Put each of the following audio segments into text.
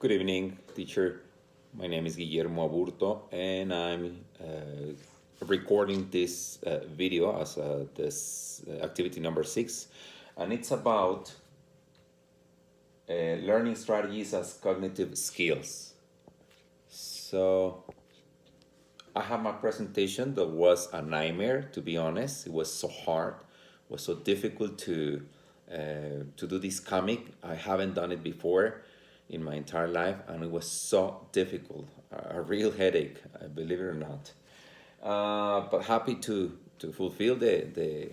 Good evening, teacher. My name is Guillermo Aburto, and I'm recording this video as this activity number 6, and it's about learning strategies as cognitive skills. So, I have my presentation that was a nightmare, to be honest. It was so hard, it was so difficult to do this comic. I haven't done it before in my entire life, and it was so difficult, a real headache, believe it or not. But happy to fulfill the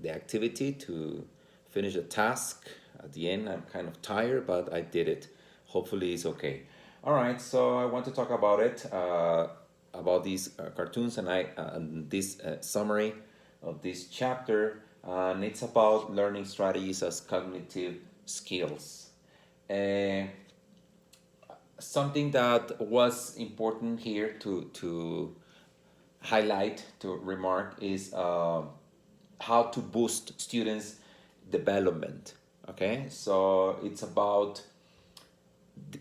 activity, to finish the task. At the end, I'm kind of tired, but I did it. Hopefully, it's okay. All right, so I want to talk about it, about these cartoons, and this summary of this chapter, and it's about learning strategies as cognitive skills. Uh, Something that was important here to highlight, to remark, is how to boost students' development. Okay, so it's about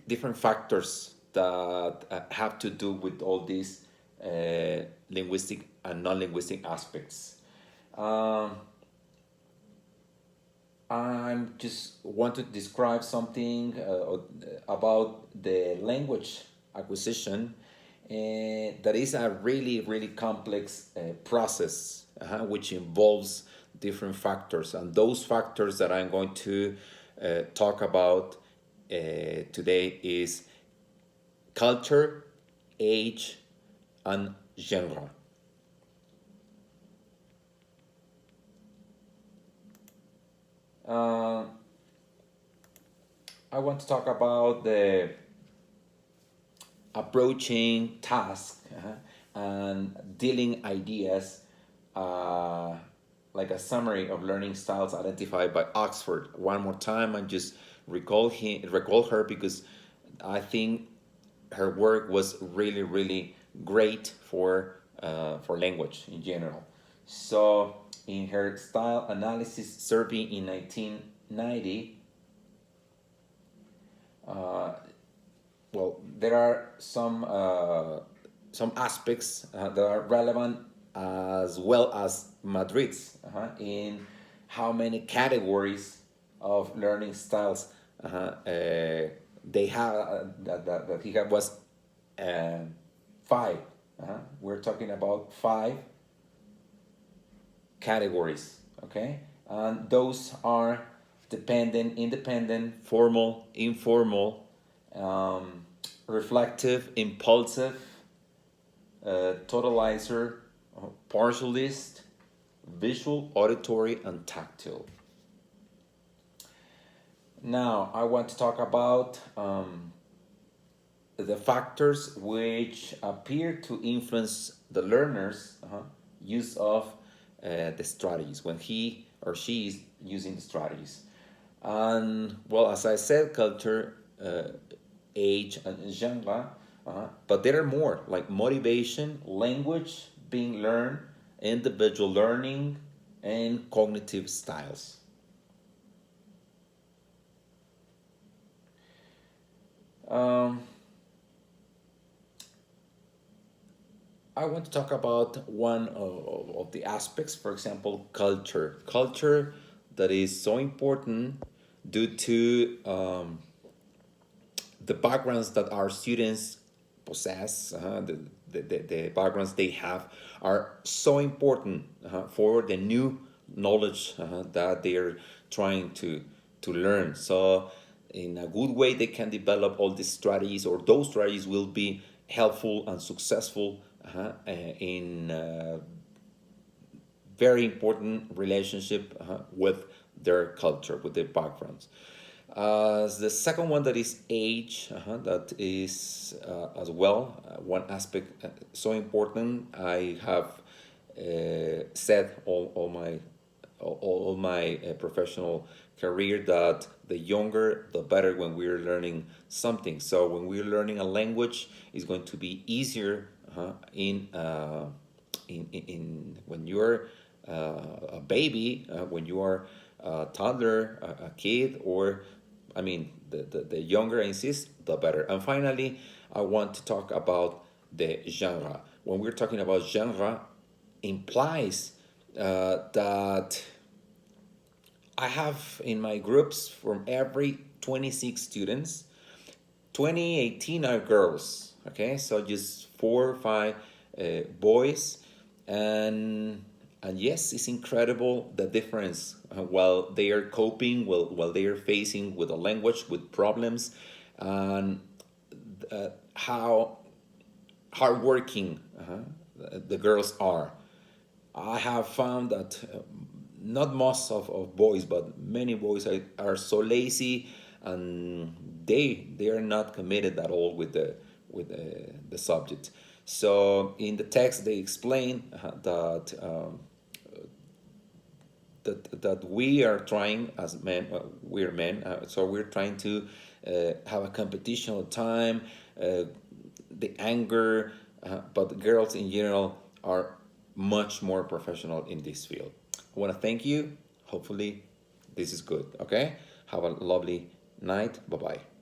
different factors that have to do with all these linguistic and non-linguistic aspects. Um, I'm just want to describe something about the language acquisition. That is a really complex process, which involves different factors, and those factors that I'm going to talk about today is culture, age, and genre. Uh, I want to talk about the approaching tasks and dealing ideas, uh, like a summary of learning styles identified by Oxford. One more time, and just recall her, because I think her work was really great for language in general. So in her style analysis survey in 1990, uh, well, there are some aspects that are relevant, as well as Madrid's, in how many categories of learning styles they have, that he had was uh, five. We're talking about five categories, okay? And those are dependent, independent, formal, informal, reflective, impulsive, totalizer, partialist, visual, auditory, and tactile. Now, I want to talk about the factors which appear to influence the learner's use of the strategies when he or she is using the strategies. And well, as I said, culture, age, and genre, but there are more, like motivation, language being learned, individual learning, and cognitive styles. Um, I want to talk about one of the aspects, for example, culture. Culture that is so important due to the backgrounds that our students possess, the backgrounds they have are so important for the new knowledge that they're trying to learn. So, in a good way, they can develop all these strategies, or those strategies will be helpful and successful in very important relationship with their culture, with their backgrounds. The second one, that is age, that is as well one aspect so important. I have said all my professional career that the younger the better when we're learning something. So when we're learning a language, it's going to be easier in when you're a baby, when you are a toddler, a kid, or I mean the younger I insist, the better. And finally, I want to talk about the genre. When we're talking about genre, implies that I have in my groups from every 26 students, 2018 are girls. Okay, so just 4 or 5 boys, and yes, it's incredible the difference while they are coping, while they are facing with the language, with problems, and how hardworking the girls are. I have found that not most of boys, but many boys are so lazy, and they are not committed at all with the subject. So in the text they explain that we are trying as men, we're men, so we're trying to have a competition of time, the anger, but girls in general are much more professional in this field. I want to thank you. Hopefully, this is good. Okay? Have a lovely night. Bye bye.